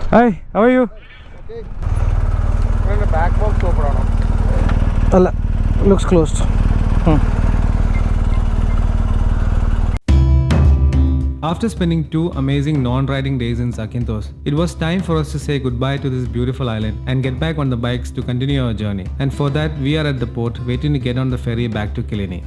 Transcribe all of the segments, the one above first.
Hi, how are you? Okay. The back box open. Allah, looks closed. After spending 2 amazing non-riding days in Zakynthos, it was time for us to say goodbye to this beautiful island and get back on the bikes to continue our journey. And for that, we are at the port waiting to get on the ferry back to Kylini.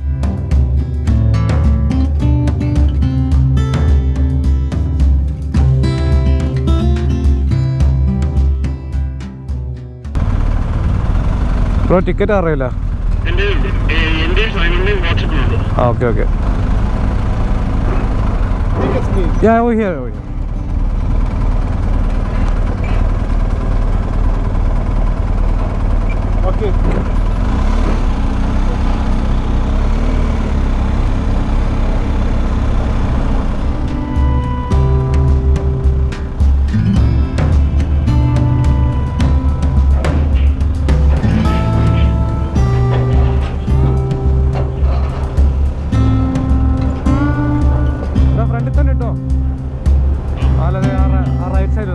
Bro, ticket അറിയില്ല. Okay. Yeah, over here. Okay.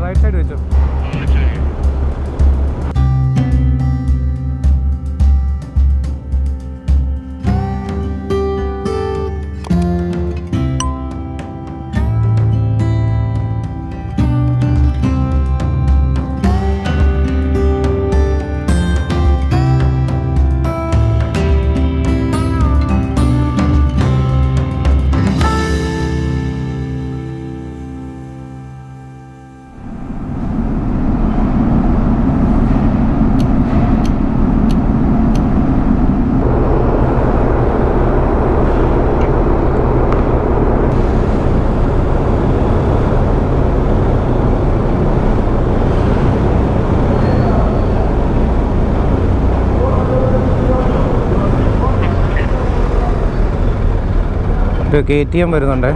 Right side വെച്ചോ. KTM വരുന്നുണ്ട്.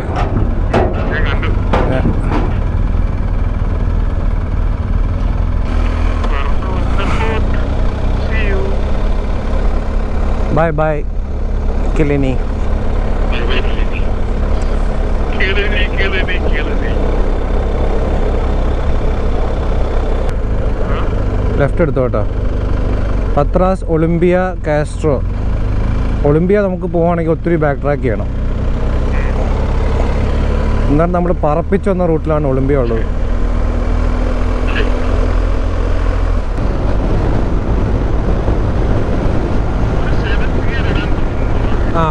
Bye Kylini. Left എടുത്തോട്ടോ. Patras, Olympia, Kastro. Olympia നമുക്ക് പോവുകയാണെങ്കിൽ ഒത്തിരി back track ചെയ്യണം. എന്നാൽ നമ്മൾ പറപ്പിച്ച് വന്ന റൂട്ടിലാണ് ഒളിമ്പിയ ഉള്ളത്.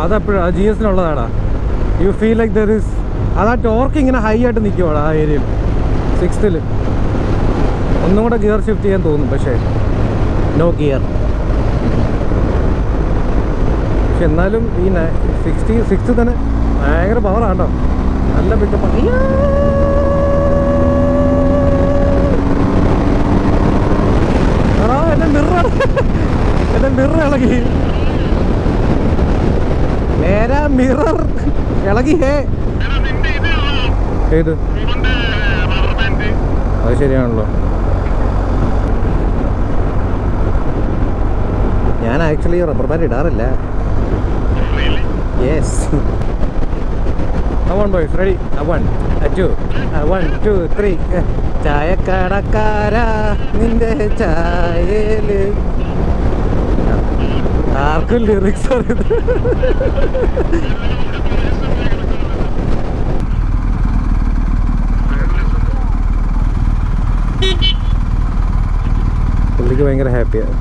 അതെപ്പോഴും GS നുള്ളതാടാ. You feel like there is അതാ ടോർക്ക് ഇങ്ങനെ ഹൈ ആയിട്ട് നിൽക്കുവാടാ ആ ഏരിയയിൽ. 6th ഒന്നും കൂടെ ഗിയർ ഷിഫ്റ്റ് ചെയ്യാൻ തോന്നും, പക്ഷേ നോ ഗിയർ. പക്ഷെ എന്നാലും ഈ 60 തന്നെ ഭയങ്കര പവറാണോ. നല്ല പിക്കപ്പ്. എന്റെ മിറർ ഇളകി. നേരാ മിറർ ഇളകി. ഏത് അത് ശരിയാണല്ലോ. ഞാൻ ആക്ച്വലി റബ്ബർ ബാൻഡ് ഇടാറില്ല. യെസ്. 1 boys, ready? 1, 2, 1, 2, 3. ചായക്കടക്കാരാ നിന്റെ ചായയില്. ആർക്കും ലിറിക്സ് അറിയത്. പുള്ളിക്ക് ഭയങ്കര ഹാപ്പിയാണ്.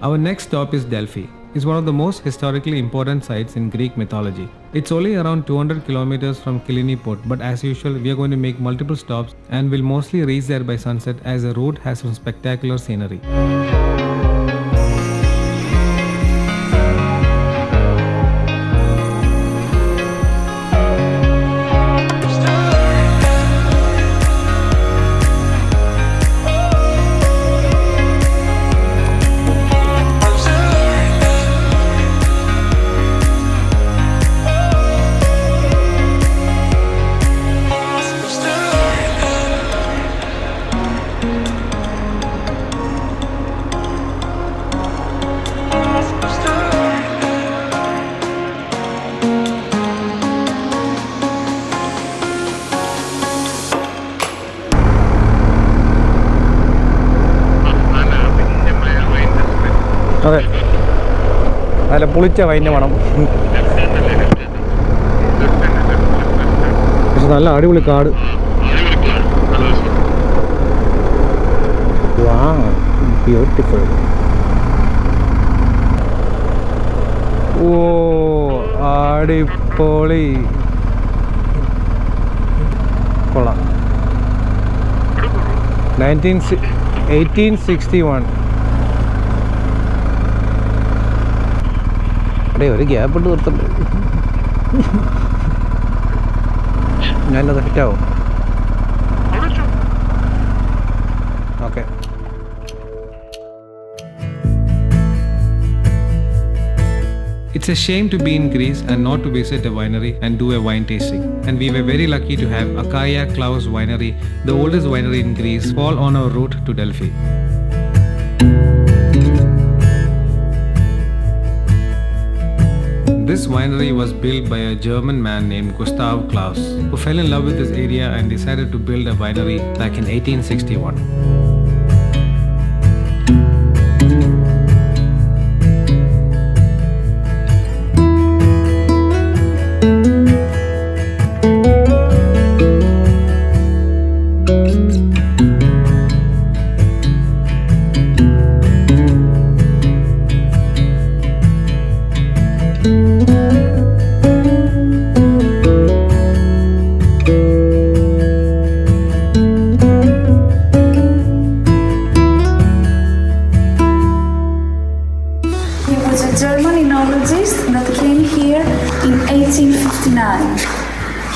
Our next stop is Delphi. It's one of the most historically important sites in Greek mythology. It's only around 200 kilometers from Kylini port, but as usual, we are going to make multiple stops and will mostly reach there by sunset as the route has some spectacular scenery. നല്ല പുളിച്ച വൈൻ്റെ മണം. പക്ഷെ നല്ല അടിപൊളി കാട്. Beautiful. ഓ അടിപൊളി. കൊള്ളാം. 1861. അടേ ഒരു ഗ്യാപ്പ് ഇട്ട് നിർത്തണ്ടേ. ഞാനത് ഫിറ്റാവും. Okay. It's a shame to be in Greece and not to visit a winery and do a wine tasting. And we were very lucky to have Achaia Clauss Winery, the oldest winery in Greece, fall on our route to Delphi. This winery was built by a German man named Gustav Clauss, who fell in love with this area and decided to build a winery back in 1861.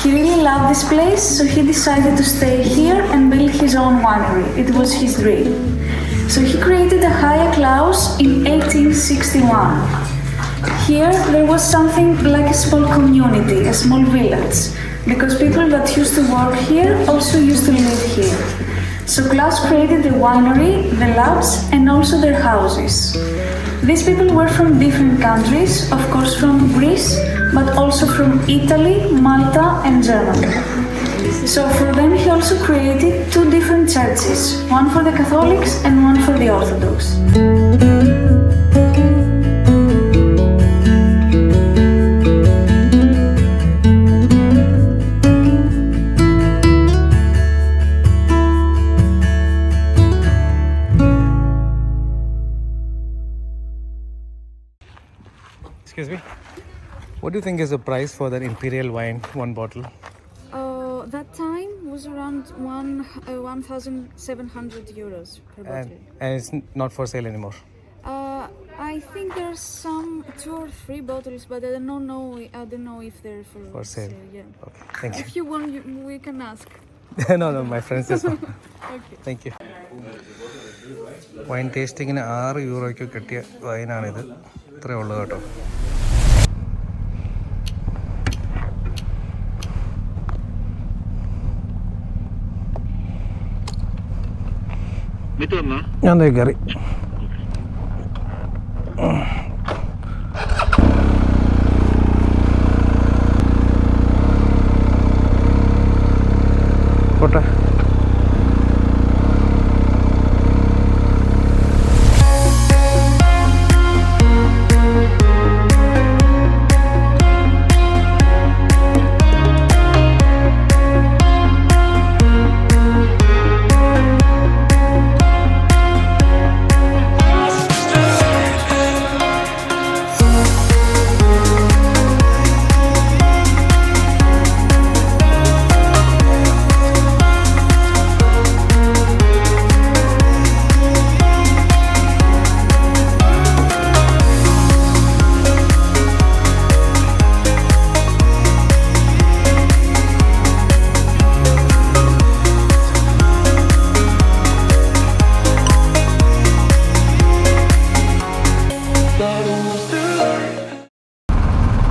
He really loved this place, so he decided to stay here and build his own winery. It was his dream. So he created Achaia Clauss in 1861. Here there was something like a small community, a small village, because people that used to work here also used to live here. So Clauss created the winery, the labs, and also their houses. These people were from different countries, of course from Greece, but also from Italy, Malta, and Germany. So for them he also created two different churches, one for the Catholics and one for the Orthodox. Excuse me. What do you think is the price for that imperial wine, one bottle? That time was around 1,700 euros per bottle. And it's not for sale anymore. I think there's some 2 or 3 bottles, but I don't know if they're for sale. Yeah. Okay, thank you. If you want, we can ask. No, my friends just want. Okay. Thank you. Wine ടേസ്റ്റിങ്ങിന് 6 യൂറോയ്ക്ക് കിട്ടിയ വൈനാണിത്. ഇത്രയേ ഉള്ളൂ കേട്ടോ. ഞാൻ കയറി. പോട്ടെ.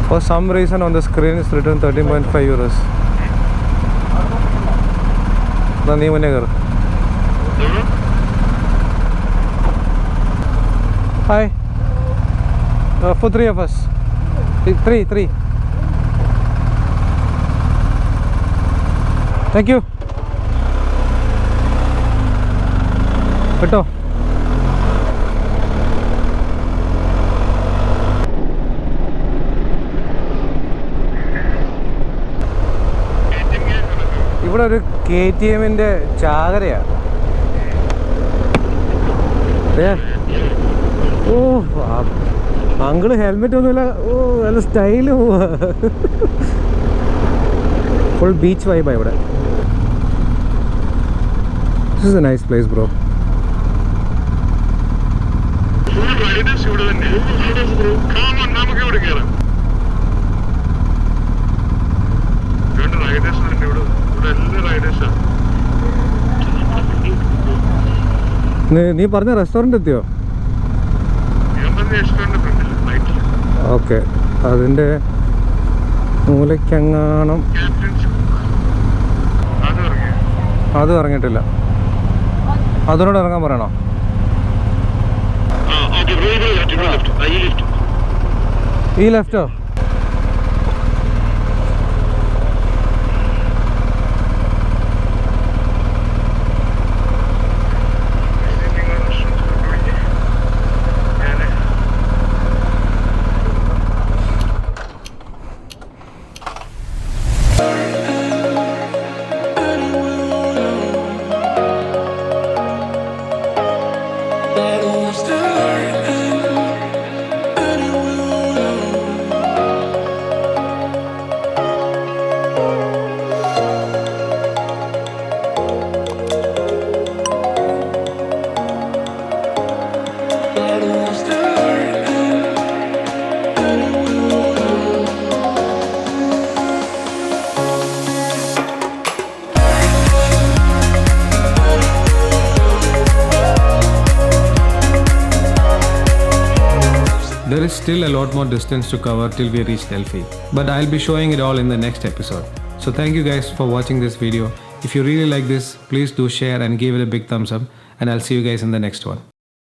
For some reason on the screen it's written 13.5 euros. നീ മുന്നേ കയറും. Hi. For 3 of us. 3. Thank you. കേട്ടോ. ഇവിടെ ഒരു KTM-ന്റെ ചാകരയാണ്. ഓ അങ്കിള് ഹെൽമെറ്റ് ഒന്നുമില്ല. ഓ നല്ല സ്റ്റൈല് പോവാ. ഫുൾ ബീച്ച് വൈബാണ് ഇവിടെ. This is A nice place bro. നീ പറഞ്ഞ റെസ്റ്റോറൻറ്റ് എത്തിയോ? ഓക്കെ, അതിൻ്റെ മൂലയ്ക്കെങ്ങാണം. അത് ഇറങ്ങിയിട്ടില്ല. അതിനോട് ഇറങ്ങാൻ പറയണോ? ഈ ലെഫ്റ്റോ? There is still a lot more distance to cover till we reach Delphi, but I'll be showing it all in the next episode. So thank you guys for watching this video. If you really like this, please do share and give it a big thumbs up, and I'll see you guys in the next one.